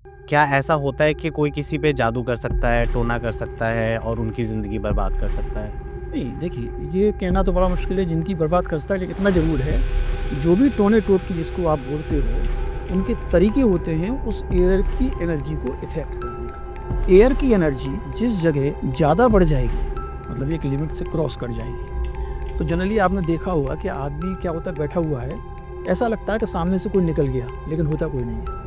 क्या ऐसा होता है कि कोई किसी पे जादू कर सकता है, टोना कर सकता है और उनकी ज़िंदगी बर्बाद कर सकता है? नहीं, देखिए, ये कहना तो बड़ा मुश्किल है जिनकी बर्बाद कर सकता है, लेकिन इतना ज़रूर है, जो भी टोने-टोटकी जिसको आप बोलते हो, उनके तरीके होते हैं उस एयर की एनर्जी को इफ़ेक्ट करने का। एयर की एनर्जी जिस जगह ज़्यादा बढ़ जाएगी, मतलब एक लिमिट से क्रॉस कर जाएगी, तो जनरली आपने देखा होगा कि आदमी क्या होता है, बैठा हुआ है, ऐसा लगता है कि सामने से कोई निकल गया, लेकिन होता कोई नहीं है।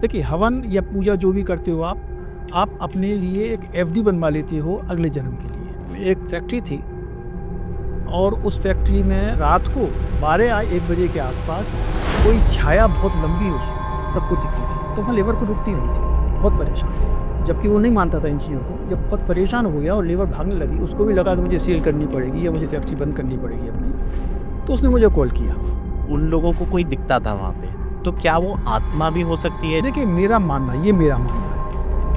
देखिए, हवन या पूजा जो भी करते हो आप अपने लिए एक एफडी बनवा लेते हो अगले जन्म के लिए। एक फैक्ट्री थी और उस फैक्ट्री में रात को 12 या 1 बजे के आसपास कोई छाया बहुत लंबी उस सबको दिखती थी, तो वहाँ लेबर को रुकती नहीं थी, बहुत परेशान थे। जबकि वो नहीं मानता था इन चीज़ों को। जब बहुत परेशान हो गया और लेबर भागने लगी, उसको भी लगा कि मुझे सेल करनी पड़ेगी या मुझे फैक्ट्री बंद करनी पड़ेगी अपनी, तो उसने मुझे कॉल किया। उन लोगों को कोई दिखता था वहाँ पे, तो क्या वो आत्मा भी हो सकती है? देखिए, मेरा मानना है,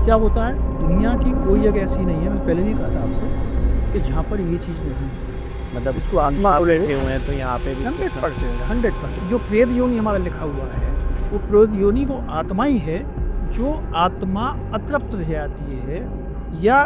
क्या होता है, दुनिया की कोई जगह ऐसी नहीं है, मैंने पहले भी कहा था आपसे, कि जहाँ पर ये चीज़ नहीं होती। मतलब इसको आत्मा बैठे हुए हैं तो यहाँ पे भी 100% जो प्रेत योनि हमारा लिखा हुआ है, वो प्रेत योनि वो आत्मा ही है जो आत्मा अतृप्त रह जाती है या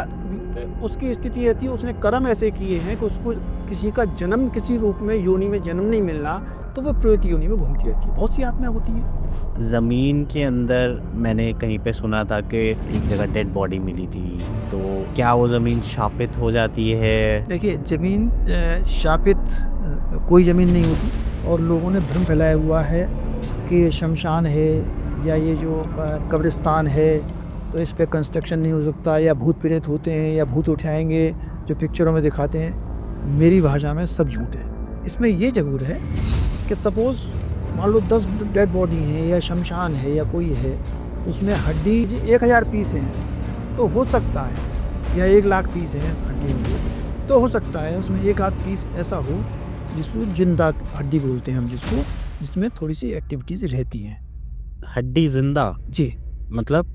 उसकी स्थिति रहती है, उसने कर्म ऐसे किए हैं कि उसको किसी का जन्म किसी रूप में योनि में जन्म नहीं मिलना, तो वो प्रेत योनि में घूमती रहती है। बहुत सी आत्माएं होती हैं। ज़मीन के अंदर मैंने कहीं पे सुना था कि एक जगह डेड बॉडी मिली थी, तो क्या वो ज़मीन शापित हो जाती है? देखिए, ज़मीन शापित कोई ज़मीन नहीं होती, और लोगों ने भ्रम फैलाया हुआ है कि शमशान है या ये जो कब्रिस्तान है, तो इस पे कंस्ट्रक्शन नहीं हो सकता, या भूत प्रेत होते हैं या भूत उठाएंगे जो पिक्चरों में दिखाते हैं। मेरी भाषा में सब झूठ है। इसमें ये ज़रूर है कि सपोज़ मान लो 10 डेड बॉडी हैं या शमशान है या कोई है, उसमें हड्डी 1000 पीस हैं, तो हो सकता है, या 1 लाख पीस हैं हड्डी में, तो हो सकता है उसमें 1 आध पीस ऐसा हो जिसको जिंदा हड्डी बोलते हैं हम, जिसमें थोड़ी सी एक्टिविटीज़ रहती हैं। हड्डी जिंदा? जी। मतलब